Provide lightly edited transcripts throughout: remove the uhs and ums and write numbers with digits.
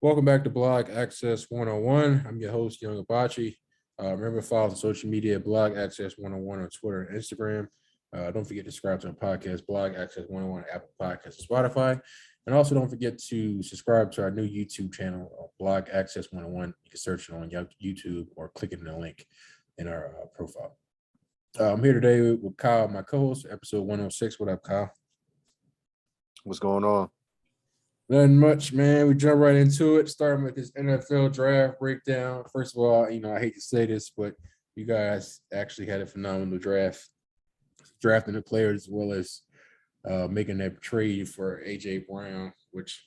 Welcome back to Blog Access 101. I'm your host, Young Abachi. Remember to follow the social media at Blog Access 101 on Twitter and Instagram. Don't forget to subscribe to our podcast, Blog Access 101, Apple Podcasts, and Spotify. And also don't forget to subscribe to our new YouTube channel, Blog Access 101. You can search it on YouTube or click it in the link in our profile. I'm here today with Kyle, my co-host, episode 106. What up, Kyle? What's going on? Nothing much, man. We jump right into it, starting with this NFL draft breakdown. First of all, I hate to say this, but you guys actually had a phenomenal draft, drafting the players as well as making that trade for A.J. Brown, which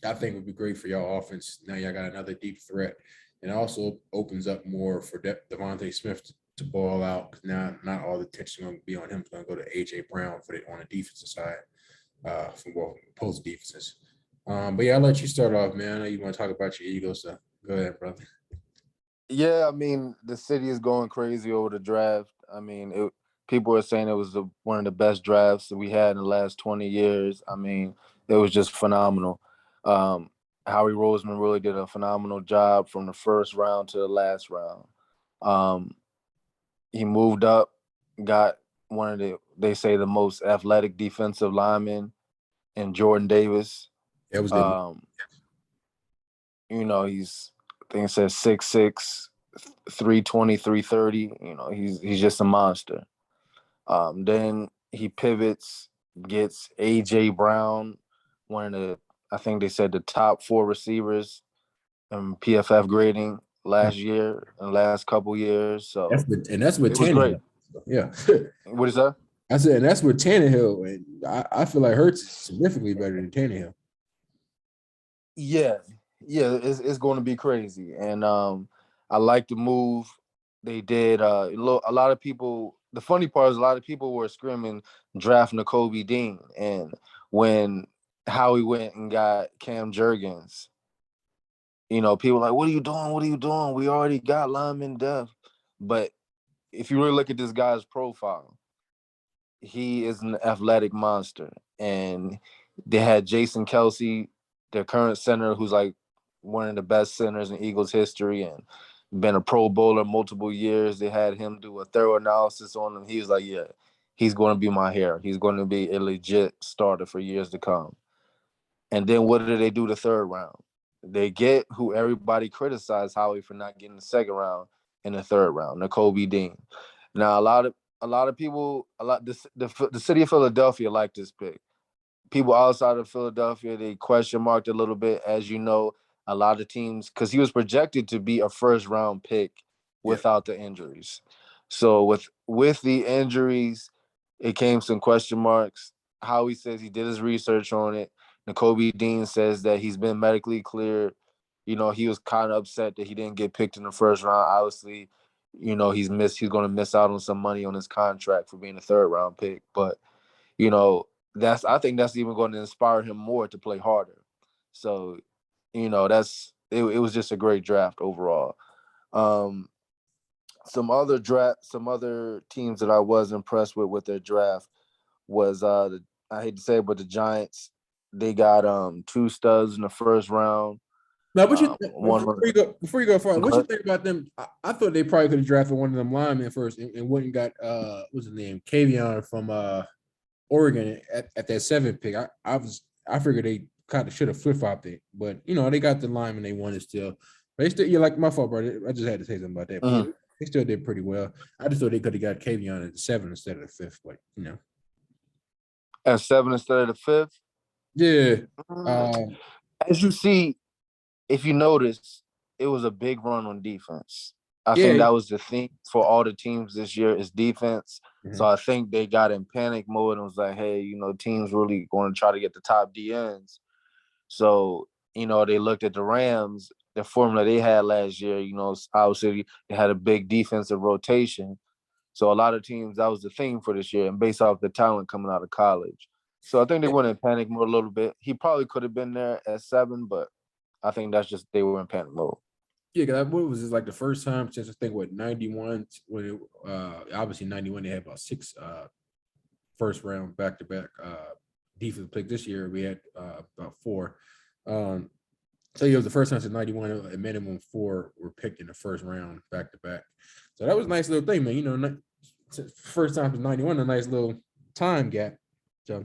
I think would be great for y'all offense. Now y'all got another deep threat, and also opens up more for Devontae Smith to ball out, because now not all the attention going to be on him. It's going to go to A.J. Brown on the defensive side. From both post defenses. But yeah, I'll let you start off, man. I know you want to talk about your Eagles, so go ahead, brother. Yeah, the city is going crazy over the draft. People are saying it was one of the best drafts that we had in the last 20 years. It was just phenomenal. Howie Roseman really did a phenomenal job from the first round to the last round. He moved up, got one of the most athletic defensive linemen in Jordan Davis. That was good. He's I think it says 6'6", 320, 330. He's just a monster. Then he pivots, gets A.J. Brown, one of the, I think they said the top 4 receivers in PFF grading last year and last couple years. So that's with Tannehill. Yeah. What is that? I said, and that's with Tannehill, and I feel like Hurts is significantly better than Tannehill. Yeah, it's going to be crazy, and I like the move they did. A lot of people. The funny part is a lot of people were screaming draft Nakobe Dean, and when Howie went and got Cam Jurgens, people were like, "What are you doing? What are you doing? We already got lineman depth." But if you really look at this guy's profile, he is an athletic monster, and they had Jason Kelsey, their current center, who's like one of the best centers in Eagles history and been a Pro Bowler multiple years. They had him do a thorough analysis on him. He was like, yeah, he's going to be my hair. He's going to be a legit starter for years to come. And then what did they do the third round? They get who everybody criticized Howie for not getting the second round in the third round, Nakobe Dean. Now, a lot of people, the city of Philadelphia liked this pick. People outside of Philadelphia, they question marked a little bit. As you know, a lot of teams, because he was projected to be a first round pick without the injuries. So with the injuries, it came some question marks. Howie says he did his research on it. Nakobe Dean says that he's been medically cleared. He was kind of upset that he didn't get picked in the first round. Obviously, he's going to miss out on some money on his contract for being a third round pick. But, I think that's even going to inspire him more to play harder. So, it was just a great draft overall. Some other teams that I was impressed with their draft was I hate to say it, but the Giants. They got 2 studs in the first round. Now, before you go far, what you think about them? I thought they probably could have drafted one of them linemen first and went and got what's his name, Kavion from Oregon at that 7th pick. I figured they kind of should have flip-flopped it, but they got the lineman they wanted still. They still, like my fault, brother. I just had to say something about that. Mm-hmm. They still did pretty well. I just thought they could have got Kavion at the 7th instead of the 5th, but at 7 instead of the 5th. Yeah. As you see, if you notice, it was a big run on defense. I think that was the thing for all the teams this year is defense. Mm-hmm. So I think they got in panic mode and was like, hey, teams really going to try to get the top DNs. So, they looked at the Rams, the formula they had last year, obviously they had a big defensive rotation. So a lot of teams, that was the theme for this year, and based off the talent coming out of college. So I think they went in panic mode a little bit. He probably could have been there at 7, but I think that's just they were in panic mode. Yeah, because what was this like the first time since I think 91 when obviously 91 they had about 6 first round back-to-back defensive pick. This year we had about 4. So it was the first time since '91, a minimum 4 were picked in the first round back to back. So that was a nice little thing, man. You know, first time since '91, a nice little time gap. So,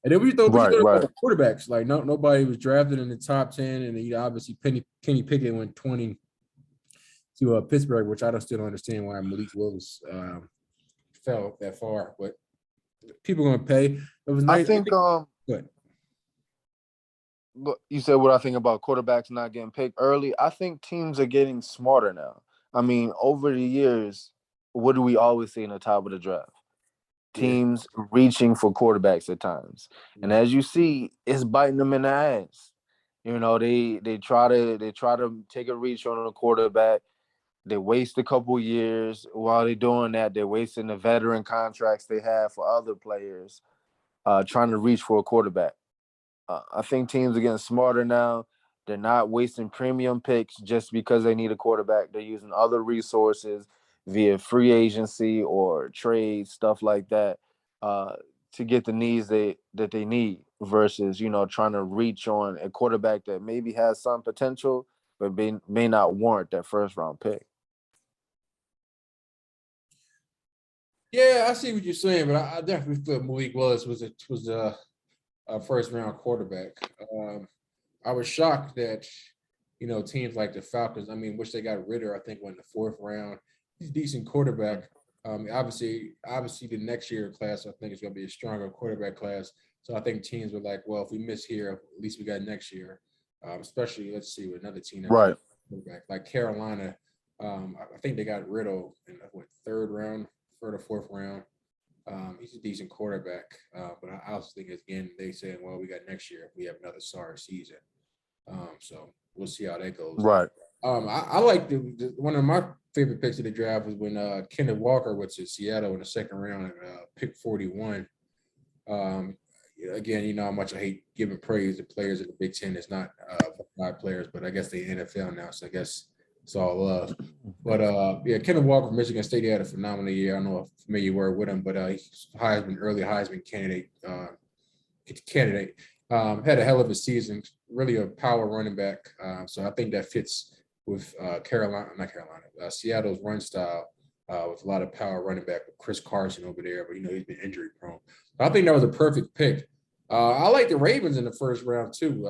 and then we thought Right, right. about quarterbacks. Like nobody was drafted in the top 10, and obviously Kenny Pickett went 20 to Pittsburgh, which I still don't understand why Malik Willis fell that far, but people gonna pay. It was I nice. think Good. you said what I think about quarterbacks not getting picked early. I think teams are getting smarter now. I mean, over the years, what do we always see in the top of the draft? Yeah. Teams reaching for quarterbacks at times. And as you see, it's biting them in the ass. You know, they try to take a reach on a quarterback. They waste a couple years. While they're doing that, they're wasting the veteran contracts they have for other players, trying to reach for a quarterback. I think teams are getting smarter now. They're not wasting premium picks just because they need a quarterback. They're using other resources via free agency or trade, stuff like that, uh, to get the needs that they need versus, trying to reach on a quarterback that maybe has some potential, but may not warrant that first round pick. Yeah, I see what you're saying, but I definitely feel Malik Willis was a first round quarterback. I was shocked that teams like the Falcons. I mean, which they got Ritter. I think went in the 4th round. He's a decent quarterback. Obviously, the next year class I think is going to be a stronger quarterback class. So I think teams were like, well, if we miss here, at least we got next year. Especially, let's see, with another team that Right. quarterback like Carolina. I think they got Riddle in the 3rd round, 3rd or 4th round. He's a decent quarterback, but I also think again they saying, well, we got next year if we have another sorry season. So we'll see how that goes. Right. I like one of my favorite picks of the draft was when Kenneth Walker went to Seattle in the 2nd round, pick 41. Again, you know how much I hate giving praise to players in the Big Ten. It's not 5 players, but I guess they NFL now, so I guess it's all love. But yeah, Kenneth Walker from Michigan State, he had a phenomenal year. I don't know how familiar you were with him, but he's early Heisman candidate. Had a hell of a season. Really a power running back. So I think that fits with Seattle's run style with a lot of power running back with Chris Carson over there, but he's been injury prone. I think that was a perfect pick. I like the Ravens in the 1st round too.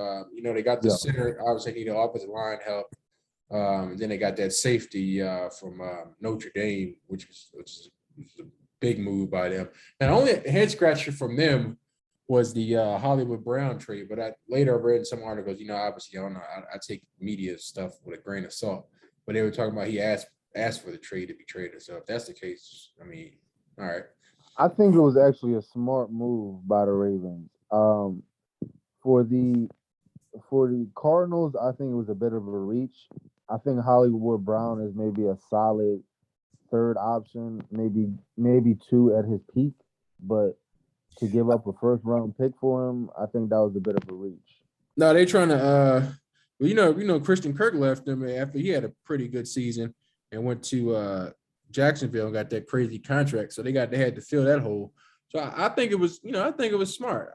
They got the center, obviously the offensive line help. Then they got that safety from Notre Dame, which is a big move by them. Now, only a head scratcher from them was the Hollywood Brown trade, but I later read in some articles, obviously, I don't know, I take media stuff with a grain of salt, but they were talking about he asked for the trade to be traded. So if that's the case, I mean, all right. I think it was actually a smart move by the Ravens. For the Cardinals, I think it was a bit of a reach. I think Hollywood Brown is maybe a solid 3rd option, maybe 2 at his peak, but to give up a 1st round pick for him, I think that was a bit of a reach. No, they're trying to Christian Kirk left them after he had a pretty good season and went to Jacksonville and got that crazy contract. So they had to fill that hole. So I think it was, smart.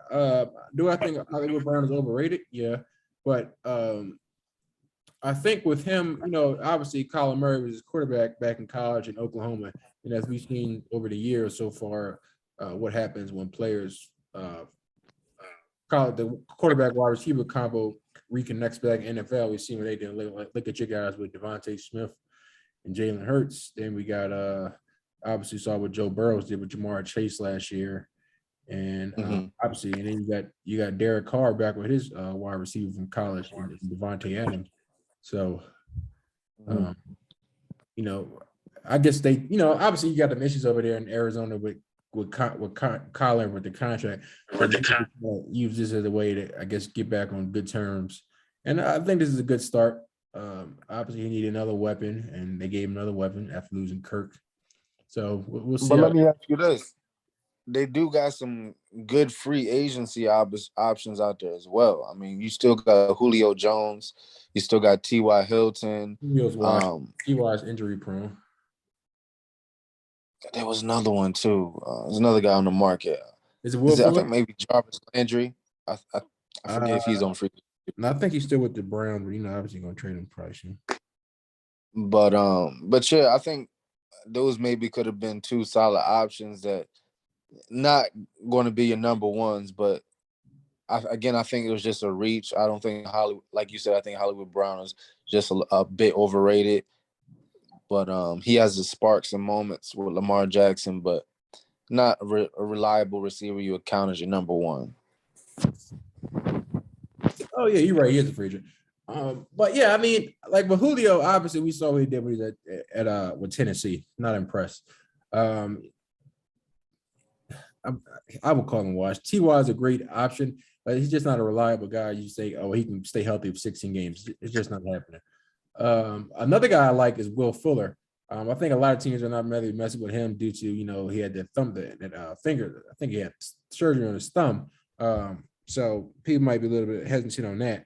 Do I think Hollywood Brown is overrated? Yeah. But I think with him, obviously Kyler Murray was his quarterback back in college in Oklahoma. And as we've seen over the years so far, what happens when players the quarterback wide receiver combo reconnects back in NFL. We've seen what they did. Look at your guys with Devontae Smith and Jalen Hurts. Then we got obviously saw what Joe Burrows did with Jamar Chase last year. And obviously, and then you got Derek Carr back with his wide receiver from college, and Devontae Adams. So, I guess they, obviously you got the issues over there in Arizona with Colin with the contract. So use this as a way to, I guess, get back on good terms. And I think this is a good start. Obviously, he needed another weapon, and they gave him another weapon after losing Kirk. So we'll see. But let me ask you this. They do got some good free agency options out there as well. I mean, you still got Julio Jones. You still got T.Y. Hilton. T.Y.'s injury prone. There was another one, too. There's another guy on the market. Is it Will Fuller? I think maybe Jarvis Landry. I forget if he's on free. And I think he's still with the Browns, but obviously going to trade him probably soon. But yeah, I think those maybe could have been two solid options that not going to be your number ones, but I think it was just a reach. I don't think Hollywood, like you said, I think Hollywood Brown is just a bit overrated. But he has his sparks and moments with Lamar Jackson, but not a reliable receiver you would count as your number one. Oh yeah, you're right. He is a free agent. But yeah, I mean, like with Julio, obviously we saw what he did when he was at with Tennessee. Not impressed. Um, I would call him Wash. Ty is a great option, but he's just not a reliable guy. You say, oh, he can stay healthy for 16 games. It's just not happening. Another guy I like is Will Fuller. I think a lot of teams are not really messing with him due to he had that thumb that finger. I think he had surgery on his thumb. So people might be a little bit hesitant on that.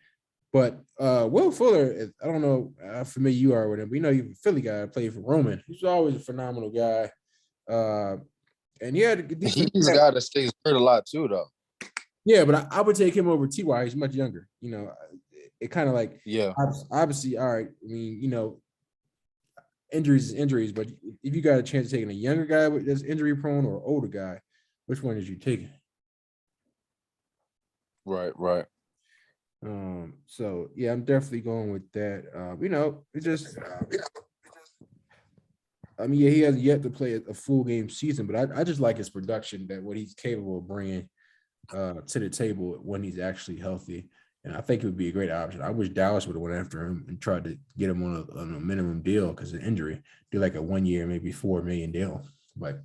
But Will Fuller, I don't know how familiar you are with him. We know he's a Philly guy, played for Roman. He's always a phenomenal guy. And he had a decent. He's a guy that stays hurt a lot too, though. Yeah, but I would take him over Ty. He's much younger. It kind of like Yeah, obviously. All right, I mean, injuries is injuries, but if you got a chance of taking a younger guy that's injury prone or older guy, which one is you taking? right. So yeah, I'm definitely going with that. It's just I mean, yeah, he has yet to play a full game season, but I just like his production, that what he's capable of bringing to the table when he's actually healthy. And I think it would be a great option. I wish Dallas would have went after him and tried to get him on a minimum deal because of injury, do like a 1 year, maybe $4 million deal. But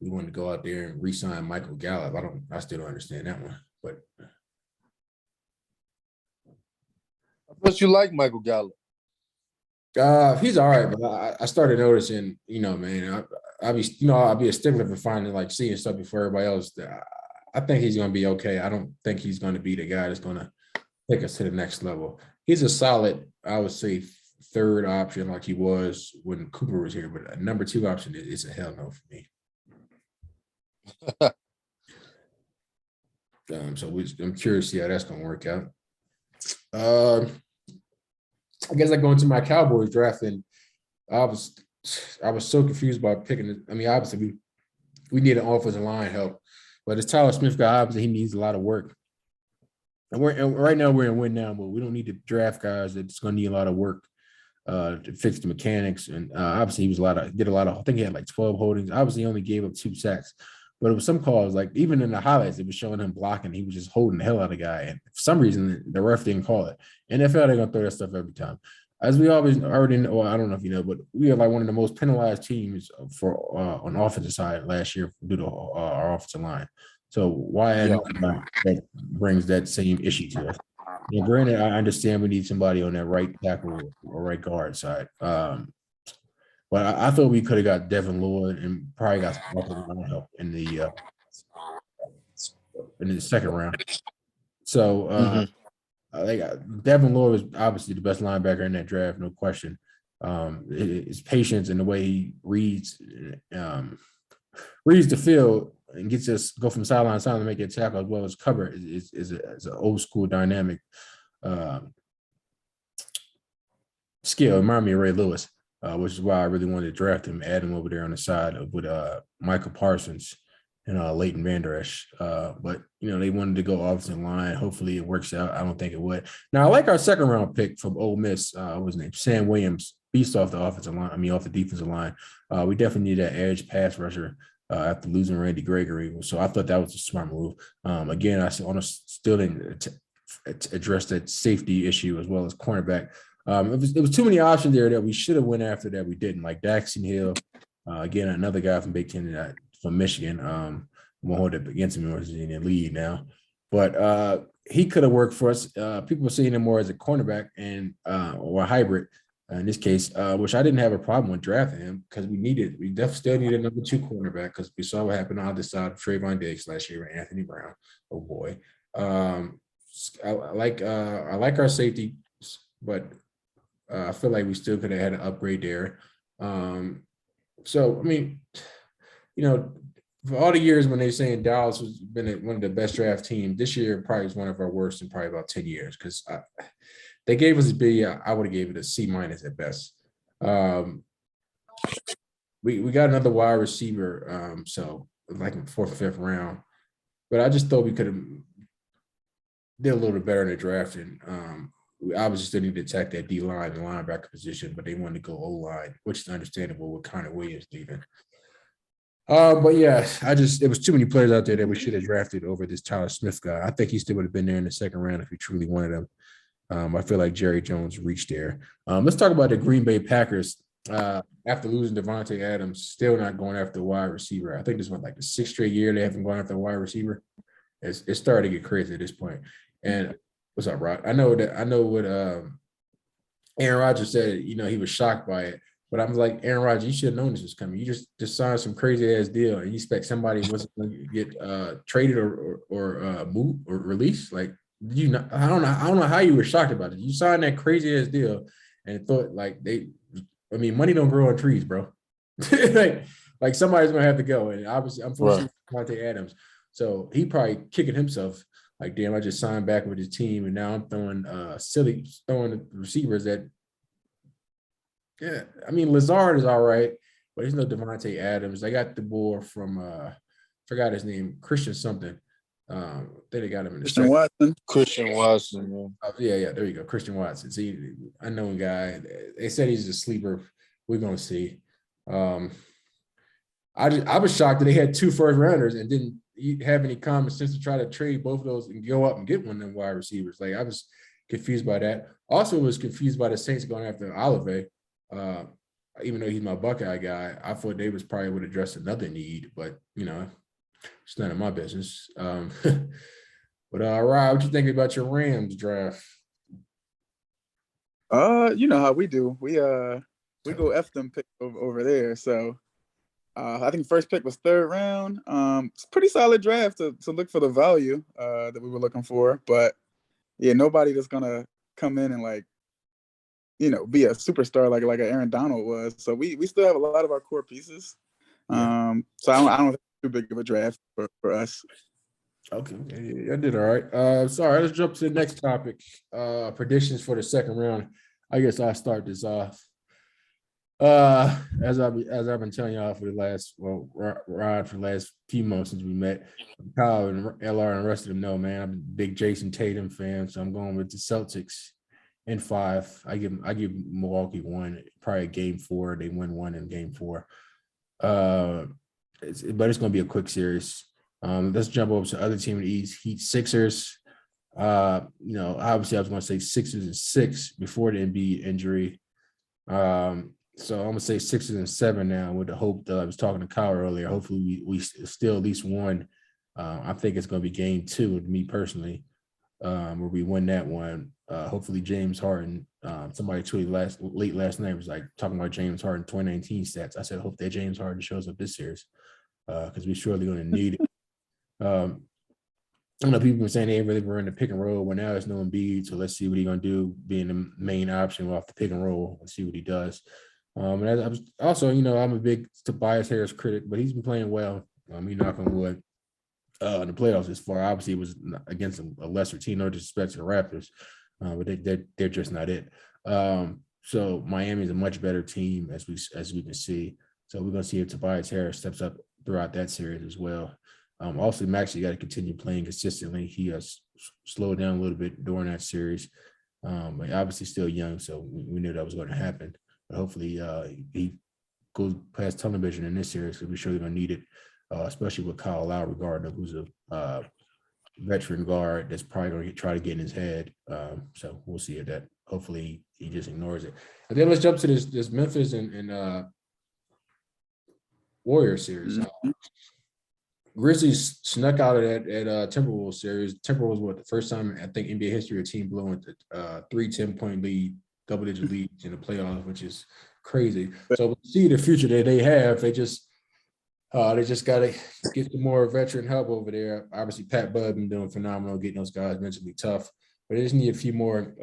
we wanted to go out there and re-sign Michael Gallup. I still don't understand that one. But but you like Michael Gallup. he's all right, but I started noticing, man, I'll be a stickler for finding like seeing stuff before everybody else. I think he's going to be okay. I don't think he's going to be the guy that's going to take us to the next level. He's a solid, I would say, third option like he was when Cooper was here, but a number two option is a hell no for me. I'm curious to see how that's going to work out. I guess I go into my Cowboys draft, and I was so confused by picking it. I mean, obviously we need an offensive line help, but as Tyler Smith guy, obviously he needs a lot of work. And right now we're in win now, but we don't need to draft guys that's going to need a lot of work to fix the mechanics. And obviously he was did a lot of. I think he had like 12 holdings. Obviously he only gave up 2 sacks, but it was some calls like even in the highlights it was showing him blocking. He was just holding the hell out of the guy, and for some reason the ref didn't call it. NFL they're gonna throw that stuff every time. As we always already know, well, I don't know if you know, but we are like one of the most penalized teams for on the offensive side last year due to our offensive line. So why add that brings that same issue to us? Granted, I understand we need somebody on that right tackle or right guard side. But I thought we could have got Devin Lloyd and probably got some offensive line help in the second round. So I think Devin Lloyd was obviously the best linebacker in that draft, no question. His patience and the way he reads the field and gets us go from sideline to sideline to make a tackle as well as cover is an old school dynamic skill. It reminded me of Ray Lewis, which is why I really wanted to draft him, add him over there on the side with Michael Parsons and Leighton Vander Esch. But they wanted to go offensive line. Hopefully it works out. I don't think it would. Now I like our second round pick from Ole Miss. What was his name? Sam Williams, beast off the offensive line. I mean off the defensive line. We definitely need that edge pass rusher after losing Randy Gregory. So I thought that was a smart move. Again, I still didn't address that safety issue as well as cornerback. It was too many options there that we should have went after that we didn't, like Daxton Hill. Again, another guy from Big Ten from Michigan. Won't hold it against him as in the lead now. But he could have worked for us. People were seeing him more as a cornerback and or a hybrid in this case, which I didn't have a problem with drafting him because we definitely still needed a number 2 cornerback because we saw what happened on the side of Trayvon Diggs last year with Anthony Brown. Oh boy. I like our safety, but I feel like we still could have had an upgrade there. So I mean, for all the years when they're saying Dallas was been one of the best draft teams, this year probably was one of our worst in probably about 10 years because they gave us a B. I would have gave it a C minus at best. Um, we got another wide receiver, so like in fourth, fifth round. But I just thought we could have did a little bit better in the draft. And we obviously still need to attack that D line and linebacker position, but they wanted to go O line, which is understandable with Connor Williams leaving. But yeah, it was too many players out there that we should have drafted over this Tyler Smith guy. I think he still would have been there in the second round if we truly wanted him. I feel like Jerry Jones reached there. Let's talk about the Green Bay Packers. After losing Devontae Adams, still not going after a wide receiver. I think this was like the sixth straight year they haven't gone after a wide receiver. It's starting to get crazy at this point. And what's up, Rod? I know what Aaron Rodgers said. You know, he was shocked by it. But I'm like, Aaron Rodgers, you should have known this was coming. You just signed some crazy ass deal, and you expect somebody wasn't going to get traded or moved or released. Like, you know, I don't know how you were shocked about it. You signed that crazy ass deal and thought like money don't grow on trees, bro. like somebody's gonna have to go, and obviously, unfortunately, Devontae Adams. So he probably kicking himself like, damn, I just signed back with his team, and now I'm throwing receivers that. Yeah, I mean Lazard is all right, but he's no Devontae Adams. I got the boy from forgot his name, Christian something. Then they got him in the Christian Watson. Yeah, there you go, Christian Watson. See, I know a guy. They said he's a sleeper. We're gonna see. I was shocked that they had 2 first rounders and didn't have any common sense to try to trade both of those and go up and get one of them wide receivers. Like I was confused by that. Also was confused by the Saints going after Olave. Even though he's my Buckeye guy, I thought they was probably would address another need, but you know, it's none of my business. But Rob, what you think about your Rams draft? You know how we do. We go F them pick over there. So I think first pick was third round. It's a pretty solid draft to look for the value that we were looking for. But yeah, nobody that's gonna come in and like, you know, be a superstar like an Aaron Donald was. So we still have a lot of our core pieces. Yeah. So I don't think it's too big of a draft for us. Okay, I did all right. Sorry, let's jump to the next topic. Predictions for the second round. I guess I'll start this off. As I've been telling y'all for the last Rod for the last few months since we met, Kyle and LR and the rest of them know, man, I'm a big Jason Tatum fan, so I'm going with the Celtics in 5. I give Milwaukee 1, probably game 4. They win 1 in game 4. But it's going to be a quick series. Let's jump over to the other team in the East, Heat Sixers. You know, obviously I was going to say Sixers and 6 before the Embiid injury. So I'm gonna say 6 and 7 now, with the hope that I was talking to Kyle earlier. Hopefully we still at least won. I think it's gonna be game 2 with me personally, where we win that one. Hopefully James Harden. Somebody tweeted late last night was like talking about James Harden 2019 stats. I said, I hope that James Harden shows up this series because we're surely gonna need it. I know people were saying they really were in the pick and roll when now there's no Embiid, so let's see what he's gonna do, being the main option off the pick and roll and see what he does. And I was also, you know, I'm a big Tobias Harris critic, but he's been playing well. He knock on wood. In the playoffs this far, obviously it was against a lesser team, no disrespect to the Raptors, but they're just not it. So Miami is a much better team as we can see. So we're gonna see if Tobias Harris steps up throughout that series as well. Also, Max, you got to continue playing consistently. He has slowed down a little bit during that series. But obviously still young, so we knew that was going to happen. But hopefully he goes past television in this series because we're surely going to need it, especially with Kyle Lowry guard, who's a veteran guard that's probably going to try to get in his head. So we'll see if that. Hopefully he just ignores it. And then let's jump to this Memphis and Warriors series. Grizzlies snuck out of that Timberwolves series. Timberwolves was the first time I think NBA history a team blew into 3 10-point lead, double-digit leads in the playoffs, which is crazy. So we'll see the future that they have. They just got to get some more veteran help over there. Obviously, Pat Bud been doing phenomenal, getting those guys mentally tough, but they just need a few more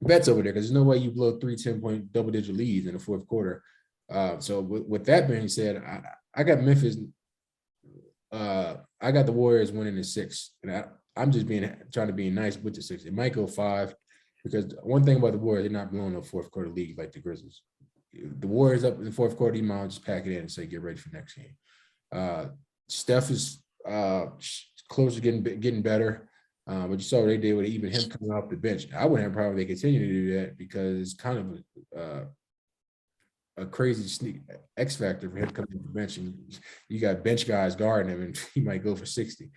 vets over there because there's no way you blow 3 10-point double-digit leads in the fourth quarter. So with that being said, I got Memphis I got the Warriors winning in 6, and I'm just trying to be nice with the 6. It might go 5 because one thing about the Warriors, they're not blowing the fourth quarter lead like the Grizzlies. The Warriors up in the fourth quarter, you might just pack it in and say get ready for next game. Steph is close to getting better. But you saw what they did with even him coming off the bench. I wouldn't have a problem if they continue to do that because it's kind of a crazy sneak X factor for him coming off the bench. And you got bench guys guarding him, and he might go for 60.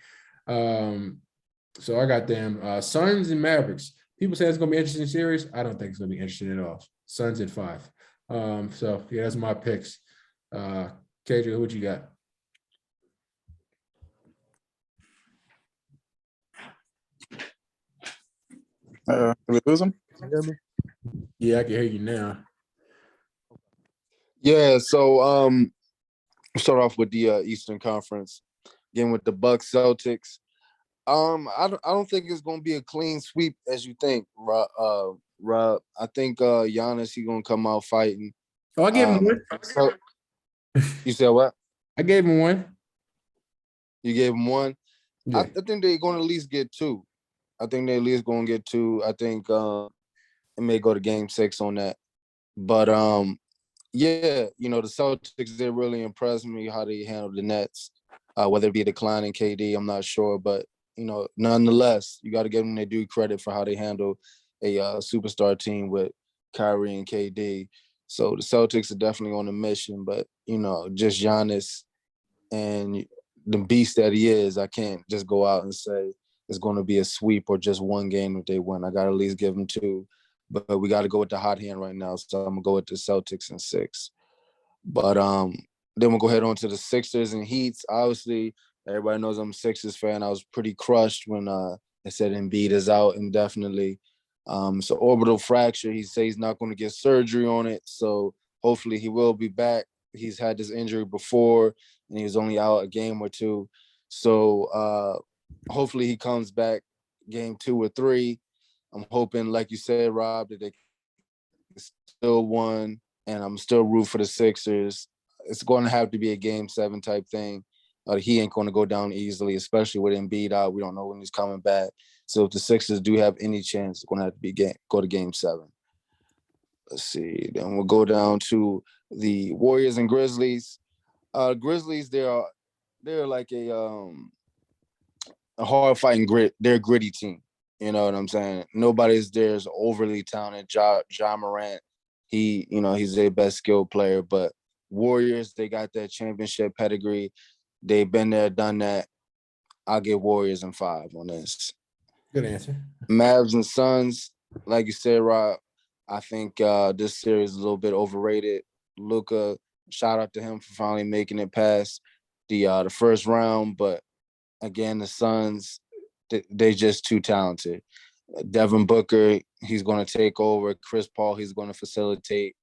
So I got them. Suns and Mavericks. People say it's going to be an interesting series. I don't think it's going to be interesting at all. Suns at 5. So, yeah, that's my picks. KJ, what you got? Did we lose him? Yeah, I can hear you now. Yeah, so start off with the Eastern Conference. Again with the Bucks Celtics. I don't think it's gonna be a clean sweep as you think, Rob. I think Giannis he's gonna come out fighting. Oh, I gave him one. So, you said what? I gave him one. You gave him one. Yeah. I think they're gonna at least get 2. I think they at least gonna get 2. I think it may go to game 6 on that. But yeah, the Celtics, they really impressed me how they handled the Nets. Whether it be a decline in KD, I'm not sure, but nonetheless, you got to give them their due credit for how they handle a superstar team with Kyrie and KD. So the Celtics are definitely on a mission, but just Giannis and the beast that he is, I can't just go out and say it's going to be a sweep or just one game if they win. I got to at least give them 2, but we got to go with the hot hand right now. So I'm gonna go with the Celtics in 6. But then we'll go ahead on to the Sixers and Heats. Obviously, everybody knows I'm a Sixers fan. I was pretty crushed when they said Embiid is out indefinitely. So orbital fracture. He says he's not going to get surgery on it. So hopefully he will be back. He's had this injury before, and he was only out a game or 2. So hopefully he comes back game 2 or 3. I'm hoping, like you said, Rob, that they still won, and I'm still root for the Sixers. It's going to have to be a game 7 type thing. He ain't going to go down easily, especially with Embiid out. We don't know when he's coming back. So if the Sixers do have any chance, it's going to have to go to game 7. Let's see. Then we'll go down to the Warriors and Grizzlies. Grizzlies, they're like a hard fighting They're a gritty team. You know what I'm saying? Nobody's there is overly talented. Ja Morant, he's their best skilled player. But Warriors, they got that championship pedigree. They've been there, done that. I'll get Warriors in 5 on this. Good answer. Mavs and Suns, like you said, Rob, I think this series is a little bit overrated. Luka, shout out to him for finally making it past the first round. But again, the Suns, they're just too talented. Devin Booker, he's going to take over. Chris Paul, he's going to facilitate.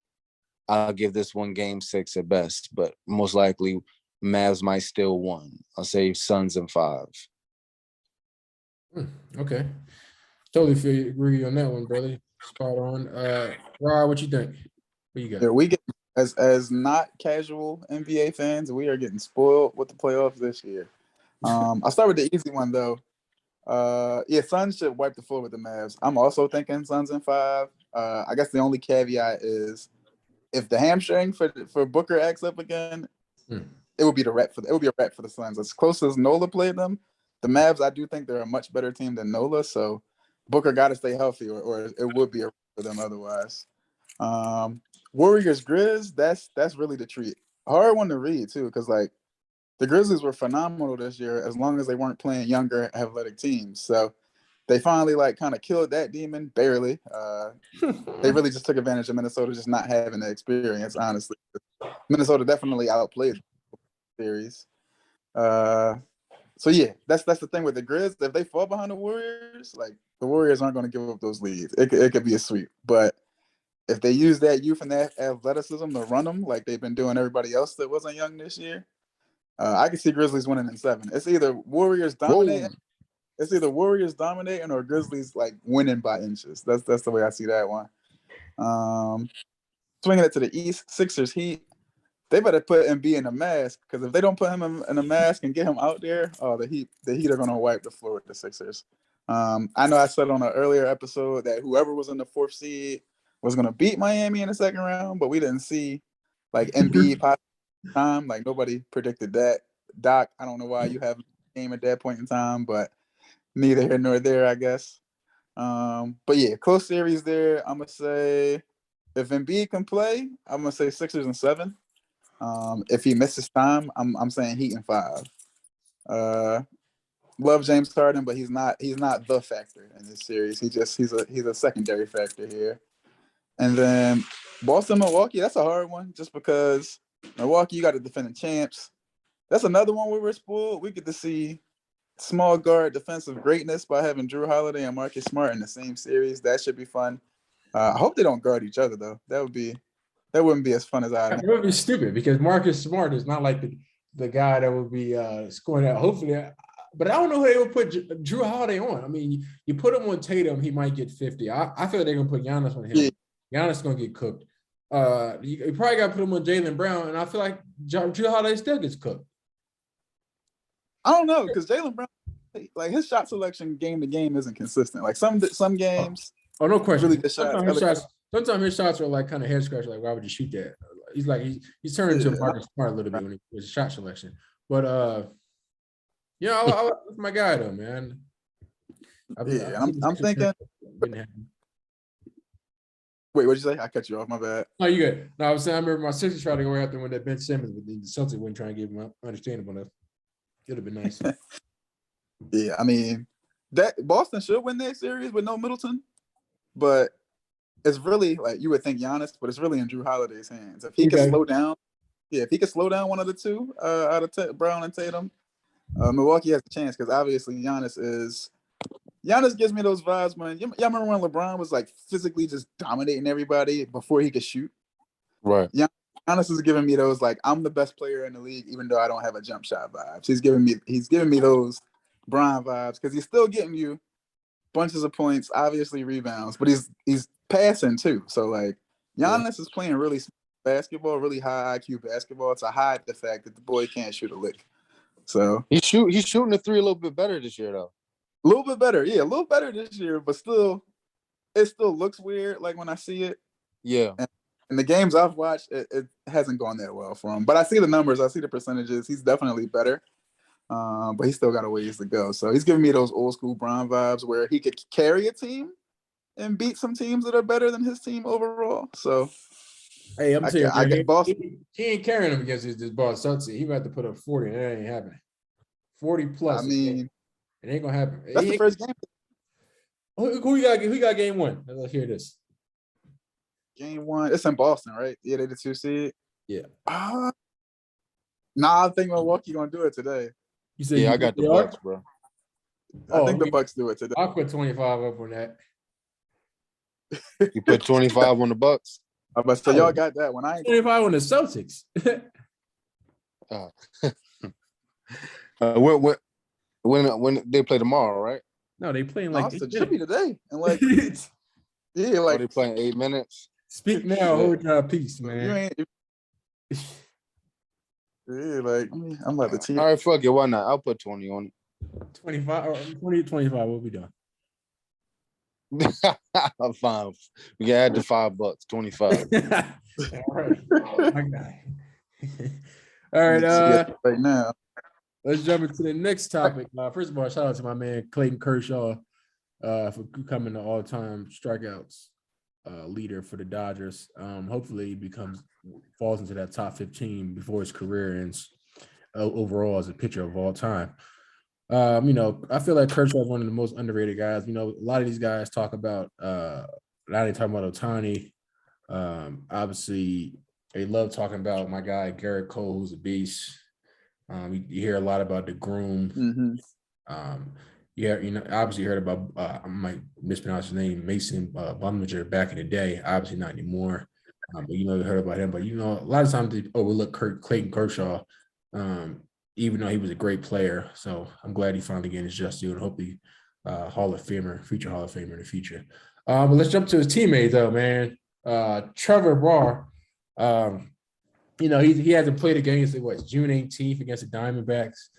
I'll give this one game 6 at best, but most likely Mavs might still win. I'll say Suns in 5. Okay. Totally agree on that one, brother. Spot on. Rod, what you think? What you got? Yeah, we get as not casual NBA fans, we are getting spoiled with the playoffs this year. I'll start with the easy one though. Suns should wipe the floor with the Mavs. I'm also thinking Suns in 5. I guess the only caveat is if the hamstring for Booker acts up again, it would be a wrap for the Suns. As close as Nola played them, the Mavs, I do think they're a much better team than Nola. So Booker got to stay healthy, or it would be a wrap for them otherwise. Warriors Grizz, that's really the treat. Hard one to read too, because like the Grizzlies were phenomenal this year as long as they weren't playing younger athletic teams. So they finally like kind of killed that demon barely. They really just took advantage of Minnesota just not having the experience, honestly. Minnesota definitely outplayed the series. So yeah, that's the thing with the Grizz. If they fall behind the Warriors, like the Warriors aren't going to give up those leads. It could be a sweep. But if they use that youth and that athleticism to run them like they've been doing everybody else that wasn't young this year, I can see Grizzlies winning in 7. It's either Warriors dominating. Whoa. It's either Warriors dominating or Grizzlies like winning by inches. That's the way I see that one. Swinging it to the East, Sixers Heat. they better put Embiid in a mask, because if they don't put him in a mask and get him out there, the Heat are gonna wipe the floor with the Sixers. I know I said on an earlier episode that whoever was in the 4th seed was gonna beat Miami in the second round, but we didn't see like Embiid time. Like nobody predicted that. Doc, I don't know why you have a game at that point in time, but neither here nor there, I guess. But yeah, close series there. I'm gonna say if Embiid can play, I'm gonna say Sixers in 7. If he misses time, I'm saying Heat in 5. Love James Harden, but he's not the factor in this series. He's a secondary factor here. And then Boston, Milwaukee, that's a hard one, just because Milwaukee, you got the defending champs. That's another one where we're spoiled. We get to see small guard defensive greatness by having Drew Holiday and Marcus Smart in the same series. That should be fun. I hope they don't guard each other though. That wouldn't be as fun as I. It would be stupid because Marcus Smart is not like the guy that would be scoring out. Hopefully, but I don't know who they would put Drew Holiday on. I mean, you put him on Tatum, he might get 50. I feel they're gonna put Giannis on him. Yeah. Giannis is gonna get cooked. You probably got to put him on Jaylen Brown, and I feel like Drew Holiday still gets cooked. I don't know, because Jaylen Brown, like his shot selection game to game isn't consistent. Like some games. Oh, no question. Really good shots. Sometimes his shots are like kind of head scratcher. Like, why would you shoot that? He's like he's turning into Marcus Smart a little bit when he was shot selection. But I like my guy though, man. I'm thinking. Wait, what'd you say? I cut you off. My bad. No, you good. No, I was saying I remember my sister tried to go after him with that Ben Simmons, but the Celtics wouldn't try and give him understandable enough. It would have been nice. Yeah, I mean, that Boston should win that series with no Middleton, but it's really like you would think Giannis, but it's really in Drew Holiday's hands. If he can slow down, if he can slow down one of the two out of Brown and Tatum, Milwaukee has a chance, because obviously Giannis gives me those vibes, man. Y'all remember when LeBron was like physically just dominating everybody before he could shoot? Right. Giannis is giving me those like I'm the best player in the league, even though I don't have a jump shot vibes. He's giving me those Bron vibes, because he's still getting you bunches of points, obviously rebounds, but he's passing too. So like Giannis is playing really basketball, really high IQ basketball to hide the fact that the boy can't shoot a lick. So he's shooting the three a little bit better this year though. A little bit better, yeah, a little better this year, but still, it still looks weird. Like when I see it, yeah. And the games I've watched, it hasn't gone that well for him. But I see the numbers, I see the percentages. He's definitely better, but he's still got a ways to go. So he's giving me those old school Bron vibes where he could carry a team and beat some teams that are better than his team overall. So, hey, I'm saying, I get Boston. He ain't carrying him against this Boston Celtics. He about to put up 40, and that ain't happening. 40 plus. I mean. It ain't gonna happen. That's the first game. Who you got game 1? Let's hear this. Game 1. It's in Boston, right? Yeah, they the 2 seed. Yeah. I think Milwaukee gonna do it today. You said I got the Bucks, bro. I think the Bucks do it today. I'll put 25 up on that. You put 25 on the Bucks? So y'all got that one. I ain't 25 on the Celtics. When they play tomorrow, right? No, they playing like it should be today. And like they playing 8 minutes. Speak now, hold your peace, man. I'm about to team. All right, fuck it, why not? I'll put 20 on it. 25 or 20 25, we'll be done. I'm fine. We can add the $5, 25. All right. My guy. All right. Right now. Let's jump into the next topic. First of all, shout out to my man Clayton Kershaw for becoming the all-time strikeouts leader for the Dodgers. Hopefully he falls into that top 15 before his career ends overall as a pitcher of all time. I feel like Kershaw is one of the most underrated guys. A lot of these guys talk about now they talking about Ohtani. Obviously, they love talking about my guy Garrett Cole, who's a beast. You hear a lot about the groom. Mm-hmm. Obviously you heard about I might mispronounce his name, Mason Bumgarner back in the day. Obviously not anymore, but you heard about him. But a lot of times they overlook Clayton Kershaw, even though he was a great player. So I'm glad he finally getting his just due, and hopefully future Hall of Famer in the future. But let's jump to his teammate though, man. Trevor Bauer. he hasn't played a game since June 18th against the Diamondbacks.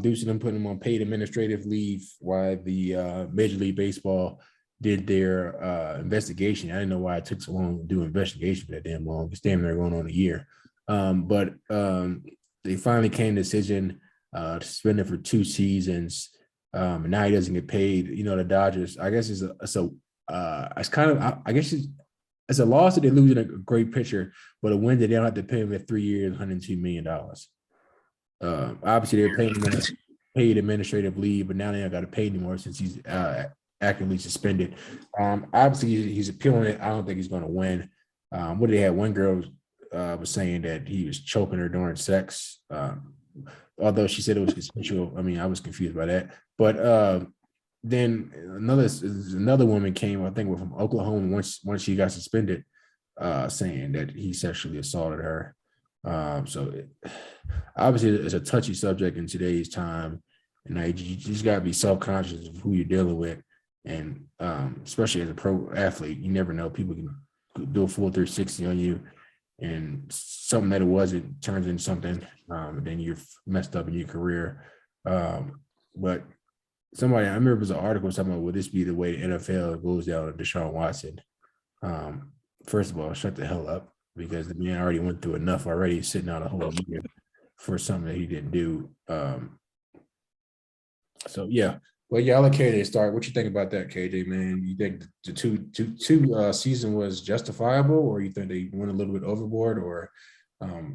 Due to them putting him on paid administrative leave while the Major League Baseball did their investigation. I didn't know why it took so long to do an investigation for that damn long. It's damn near going on a year. But they finally came to a decision to suspend it for 2 seasons. And now he doesn't get paid. The Dodgers, I guess it's kind of, I guess it's a loss that they're losing a great pitcher, but a win that they don't have to pay him at 3 years, $102 million. Obviously, they're paying him on a paid administrative leave, but now they don't got to pay anymore since he's actively suspended. Obviously, he's appealing it. I don't think he's going to win. What did they have? One girl was saying that he was choking her during sex, although she said it was consensual. I mean, I was confused by that. But then another woman came, I think, from Oklahoma once she got suspended, saying that he sexually assaulted her. Obviously, it's a touchy subject in today's time, and you just got to be self-conscious of who you're dealing with, and especially as a pro athlete, you never know. People can do a full 360 on you, and something that it wasn't turns into something, and then you're messed up in your career. But I remember it was an article talking about, would this be the way the NFL goes down to Deshaun Watson? First of all, shut the hell up, because the man already went through enough already, sitting out a whole year for something that he didn't do. So yeah, well, yeah, I'll let KJ start. What you think about that, KJ, man? You think the two season was justifiable, or you think they went a little bit overboard, or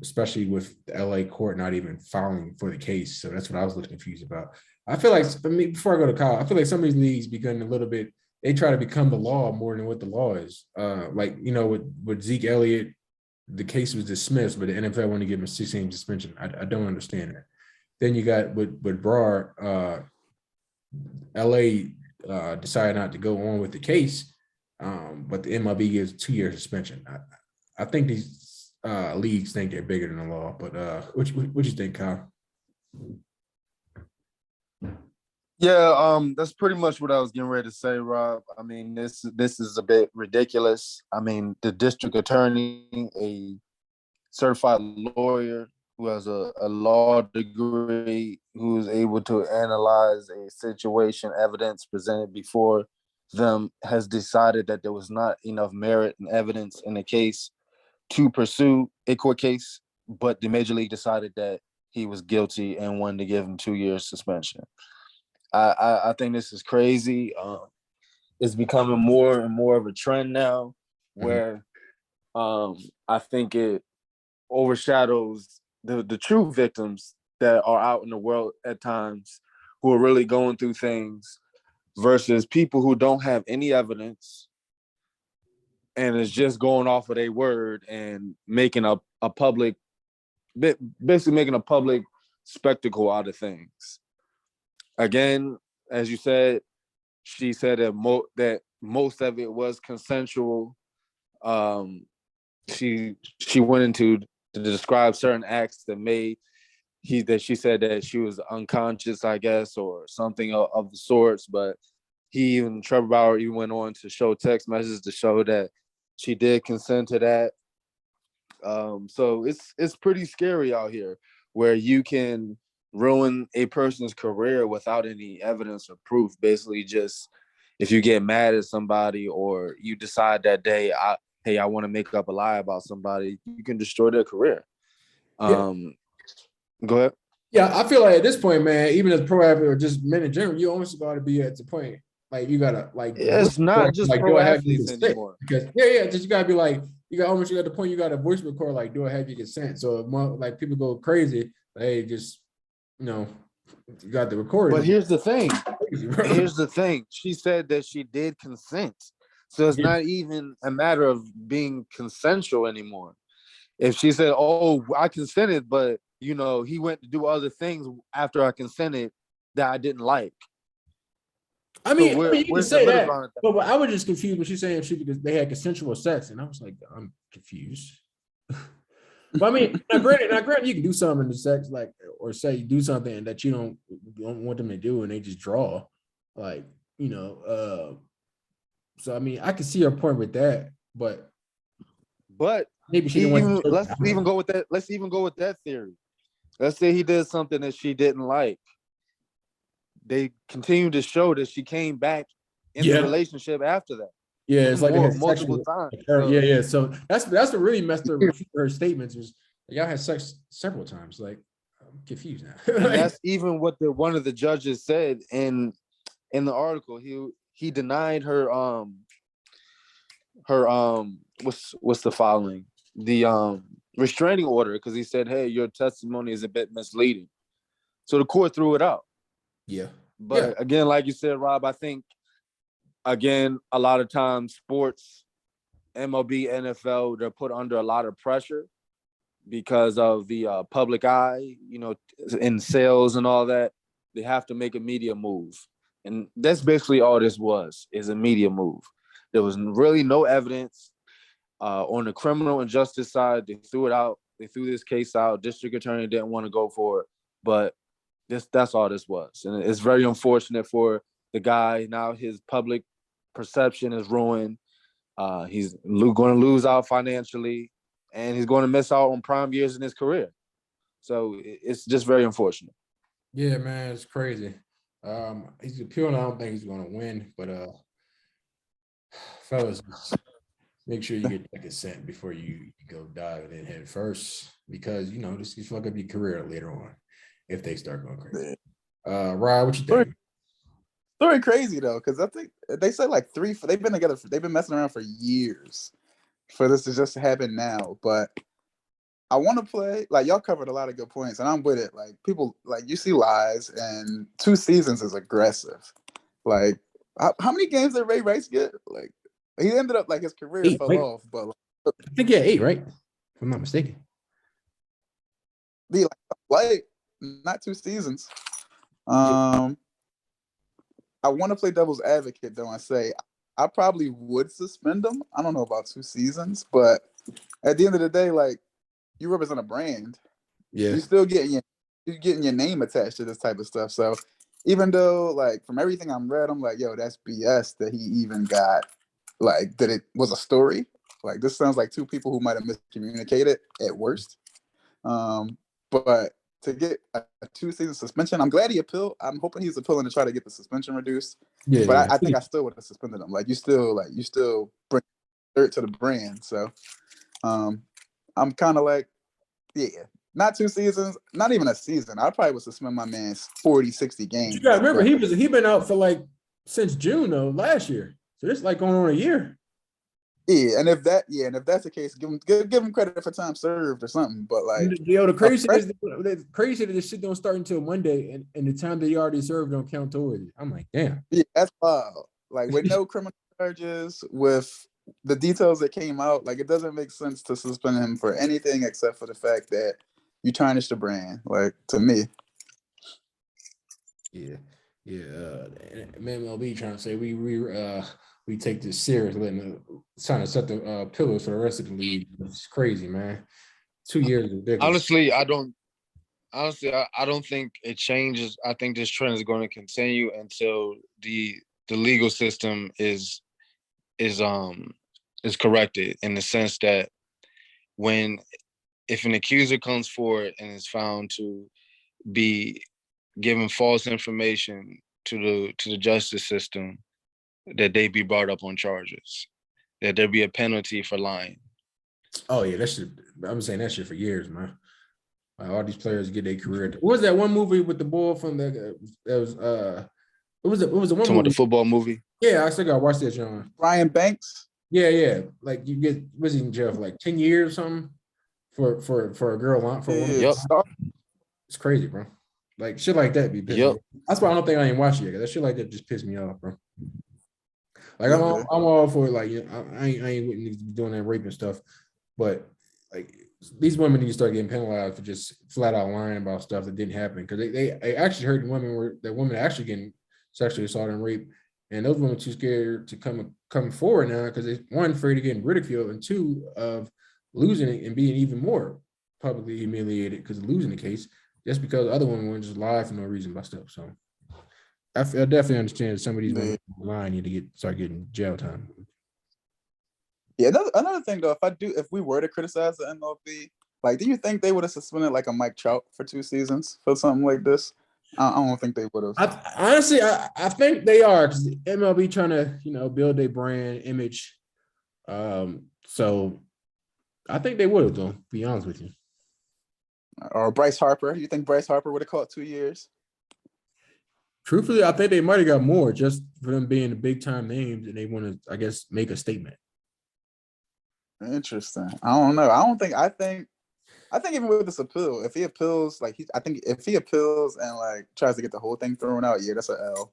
especially with the LA court not even filing for the case? So that's what I was a little confused about. I feel like, before I go to college, I feel like some of these leagues become a little bit, they try to become the law more than what the law is. With Zeke Elliott, the case was dismissed, but the NFL wanted to give him a 6-game suspension. I don't understand that. Then you got with Brar, LA decided not to go on with the case, but the MLB gives a 2-year suspension. I think these leagues think they're bigger than the law, but what you think, Kyle? Yeah, that's pretty much what I was getting ready to say, Rob. I mean, this is a bit ridiculous. I mean, the district attorney, a certified lawyer who has a law degree, who is able to analyze a situation, evidence presented before them, has decided that there was not enough merit and evidence in the case to pursue a court case, but the Major League decided that he was guilty and wanted to give him 2 years suspension. I think this is crazy. It's becoming more and more of a trend now, where I think it overshadows the true victims that are out in the world at times, who are really going through things, versus people who don't have any evidence and is just going off of their word and making a public, basically making a public spectacle out of things. Again, as you said, she said that most of it was consensual. She went into to describe certain acts that she said that she was unconscious, I guess, or something of the sorts. But Trevor Bauer even went on to show text messages to show that she did consent to that. So it's pretty scary out here, where you can ruin a person's career without any evidence or proof. Basically, just if you get mad at somebody, or you decide that day, I want to make up a lie about somebody, you can destroy their career. Go ahead. Yeah, I feel like at this point, man, even as pro athlete or just men in general, you almost got to be at the point, like, you gotta, like, it's not just like, pro athletes anymore. Because just you gotta be like, you got the point, you got a voice record, like, do I have your consent? So like, people go crazy, hey, just, you got the recording. But here's the thing. She said that she did consent. So it's not even a matter of being consensual anymore. If she said, oh, I consented, but, he went to do other things after I consented that I didn't like. I mean, you can say that, but I was just confused when she's saying because they had consensual sex, and I was like, I'm confused. But I mean, now granted, you can do something in the sex, like, or say you do something that you don't want them to do, and they just draw, like, So I mean, I can see your point with that, but maybe she didn't want to. Let's even go with that. Let's even go with that theory. Let's say he did something that she didn't like. They continue to show that she came back in the relationship after that. Yeah, it's like multiple times. Yeah. So that's what really messed her statements was y'all had sex several times. Like I'm confused now. And that's even what one of the judges said in the article. He denied her what's the following? The restraining order, because he said, hey, your testimony is a bit misleading. So the court threw it out. Yeah. But again, like you said, Rob, I think again, a lot of times sports, MLB, NFL, they're put under a lot of pressure because of the public eye, in sales and all that. They have to make a media move. And that's basically all this is a media move. There was really no evidence on the criminal and justice side. They threw it out. They threw this case out. District attorney didn't want to go for it. But that's all this was. And it's very unfortunate for the guy. Now his public perception is ruined. He's going to lose out financially, and he's going to miss out on prime years in his career. So it's just very unfortunate. Yeah, man, it's crazy. He's appealing. I don't think he's going to win, but fellas, make sure you get that consent before you go diving in head first, because this can fuck up your career later on if they start going crazy. Ryan, what you think? Story crazy though, because I think they said like they've been together. They've been messing around for years for this to just happen now. But I want to play, like, y'all covered a lot of good points, and I'm with it. Like, people, like, you see lies, and 2 seasons is aggressive. Like, how many games did Ray Rice get? Like, he ended up, like, his career 8, fell right? off, but like, I think 8, right? If I'm not mistaken. Like not 2 seasons. I want to play devil's advocate though and say I probably would suspend him. I don't know about 2 seasons, but at the end of the day, like, you represent a brand. Yeah. You're still getting your name attached to this type of stuff. So even though, like, from everything I'm read, I'm like, yo, that's BS that he even got, like, that it was a story. Like, this sounds like 2 people who might have miscommunicated at worst. But to get a 2-season suspension, I'm glad he appealed. I'm hoping he's appealing to try to get the suspension reduced. Yeah. But I think I still would have suspended him. Like, you still bring dirt to the brand. So I'm kind of like, yeah, not 2 seasons, not even a season. I probably would suspend my man 40, 60 games. You gotta remember, he been out for like since June though, last year. So it's like going on a year. Yeah, and if that's the case, give him credit for time served or something. But like, the crazy is that this shit don't start until Monday, and the time that he already served don't count towards it. I'm like, damn. Yeah, that's wild. Like, with no criminal charges, with the details that came out, like, it doesn't make sense to suspend him for anything except for the fact that you tarnish the brand. Like, to me. Yeah. MLB trying to say we take this serious, trying to set the pillars for the rest of the league. It's crazy, man. 2 years is ridiculous. Honestly, I don't think it changes. I think this trend is going to continue until the legal system is corrected, in the sense that if an accuser comes forward and is found to be giving false information to the justice system, that they be brought up on charges, that there be a penalty for lying. Oh yeah, that shit. I'm saying that shit for years, man. All these players get their career. What was that one movie with the boy from the? That was What was it? What was the one? Talking about the football movie? Yeah, I still gotta watch that, John. Brian Banks. Yeah. Like, you get, was he in jail for like 10 years or something for a girl for a woman? Yep. It's crazy, bro. Like, shit like that be pissing me. That's why I don't think I ain't watching it, because that shit like that just pissed me off, bro. Like, I'm all for it. Like, I ain't with niggas doing that raping stuff, but like, these women need to start getting penalized for just flat out lying about stuff that didn't happen, because they actually heard women actually getting sexually assaulted and raped, and those women too scared to come forward now because they, one, afraid of getting ridiculed, and 2, of losing it and being even more publicly humiliated because of losing the case, just because other women would just lie for no reason about stuff. So I definitely understand that some of these women lying need to start getting jail time. Yeah, another thing though, if we were to criticize the MLB, like, do you think they would have suspended like a Mike Trout for 2 seasons for something like this? I don't think they would have. Honestly, I think they are because the MLB trying to build a brand image. So I think they would have though. Be honest with you. Or Bryce Harper? You think Bryce Harper would have caught 2 years? Truthfully, I think they might have got more just for them being the big time names, and they want to, I guess, make a statement. Interesting. I don't know. I think even with this appeal, if he appeals, I think if he appeals and like tries to get the whole thing thrown out, yeah, that's an L.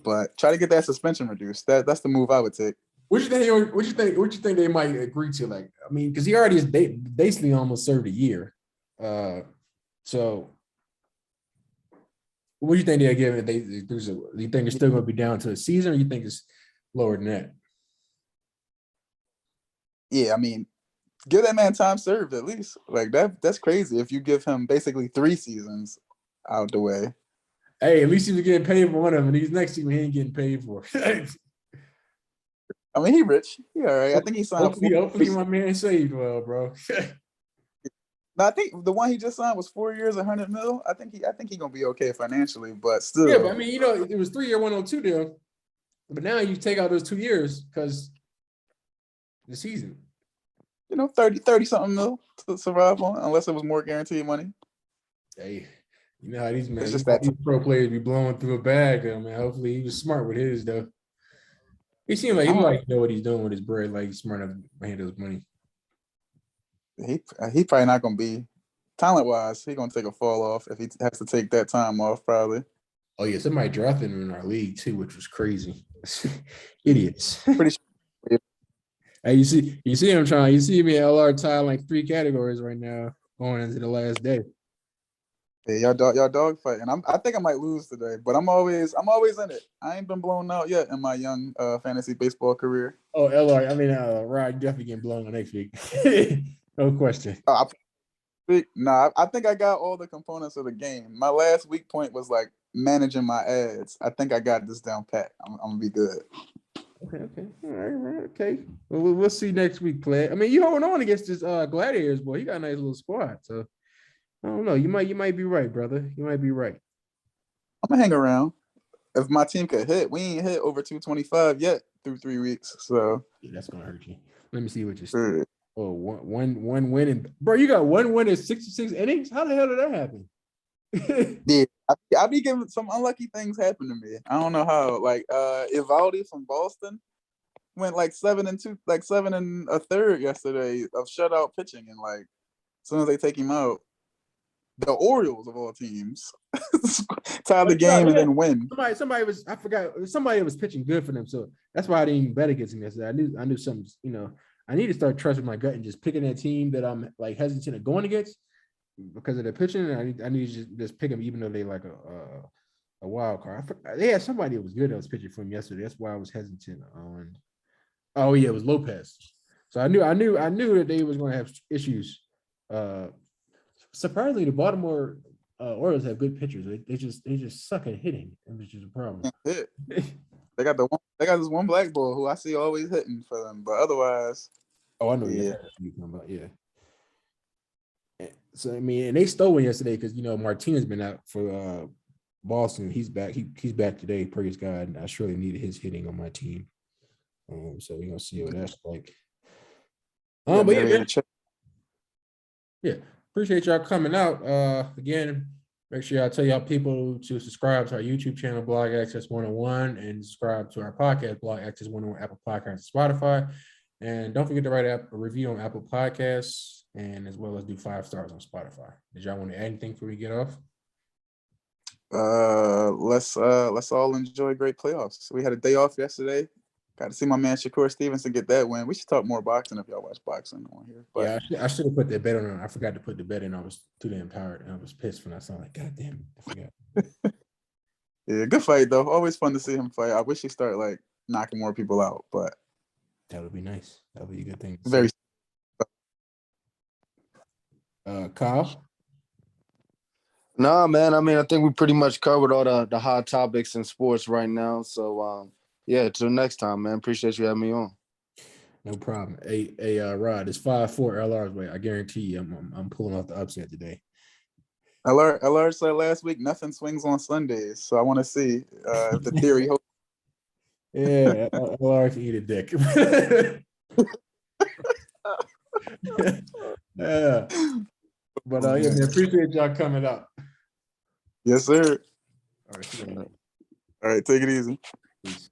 But try to get that suspension reduced. That's the move I would take. What you think? What you think they might agree to? Like, I mean, because he already is basically almost served a year. So what do you think they're giving? Do you think it's still going to be down to a season, or you think it's lower than that? Yeah, I mean, give that man time served at least. Like that's crazy if you give him basically 3 seasons out the way. Hey, at least he was getting paid for one of them. And these next season he ain't getting paid for. I mean, he rich. He all right. I think he signed. Hopefully my man saved well, bro. No, I think the one he just signed was 4 years, 100 mil. I think he gonna be okay financially, but still. Yeah, but I mean, it was 3 year 102 deal, but now you take out those 2 years because the season. 30 something mil to survive on, unless it was more guaranteed money. Hey, you know how these men, These pro players be blowing through a bag, though, man. Hopefully he was smart with his though. He seemed like he might know what he's doing with his bread, like he's smart enough to handle his money. He probably not gonna be talent wise. He gonna take a fall off if he has to take that time off, probably. Oh yeah, somebody drafted him in our league too, which was crazy. Idiots. Pretty sure. Hey, you see him trying. You see me LR tie like 3 categories right now, going into the last day. Hey, y'all dog fighting. I think I might lose today, but I'm always in it. I ain't been blown out yet in my young fantasy baseball career. Oh, LR, I mean Rod, definitely getting blown on next week. No question. I think I got all the components of the game. My last weak point was like managing my ads. I think I got this down pat. I'm gonna be good. Okay. All right. Okay. Well, we'll see next week, play. I mean, you holding on against this Gladiators, boy. You got a nice little squad. So I don't know. You might be right, brother. You might be right. I'm gonna hang around. If my team could hit, we ain't hit over 225 yet through 3 weeks. So yeah, that's gonna hurt you. Let me see what you're. Oh, one win, and bro, you got 1 win in 66 innings. How the hell did that happen? Yeah, I be getting some unlucky things happen to me. I don't know how. Like Evaldi from Boston went like 7-2, like 7 1/3 yesterday of shutout pitching, and like as soon as they take him out, the Orioles of all teams tie the game and then win. Somebody was, I forgot, somebody was pitching good for them, so that's why I didn't even bet against him yesterday. I knew something. I need to start trusting my gut and just picking that team that I'm like hesitant of going against because of their pitching. I need to just pick them even though they like a wild card. They had somebody that was good that was pitching for him yesterday. That's why I was hesitant on. Oh yeah, it was Lopez. So I knew that they was going to have issues. Surprisingly, the Baltimore Orioles have good pitchers. They just suck at hitting, which is a problem. They got this one black boy who I see always hitting for them, but otherwise. Oh, I know. Yeah. Yeah. So I mean, and they stole one yesterday because Martinez been out for Boston. He's back. He's back today. Praise God. And I surely needed his hitting on my team. So we're gonna see what that's like. But yeah, appreciate y'all coming out. Again, make sure y'all tell y'all people to subscribe to our YouTube channel, Blog Access 101, and subscribe to our podcast, Blog Access 101, Apple Podcasts, and Spotify. And don't forget to write a review on Apple Podcasts, and as well as do 5 stars on Spotify. Did y'all want to add anything before we get off? Let's all enjoy great playoffs. We had a day off yesterday. Got to see my man Shakur Stevenson get that win. We should talk more boxing if y'all watch boxing on here. But yeah, I should have put that bet on. I forgot to put the bet in. I was too damn tired, and I was pissed when I saw it. God damn it, I forgot. Yeah, good fight though. Always fun to see him fight. I wish he start like knocking more people out, but that would be nice. That would be a good thing. Very. Kyle? Nah, man. I mean, I think we pretty much covered all the hot topics in sports right now. So, yeah, till next time, man. Appreciate you having me on. No problem. Hey, Rod, it's 5-4 LR's way. I guarantee you, I'm pulling off the upset today. LR said last week nothing swings on Sundays, so I want to see if the theory holds. Yeah, LR can eat a dick. Yeah, but yeah, man, appreciate y'all coming up. Yes, sir. All right, see you, man. All right, take it easy. Peace.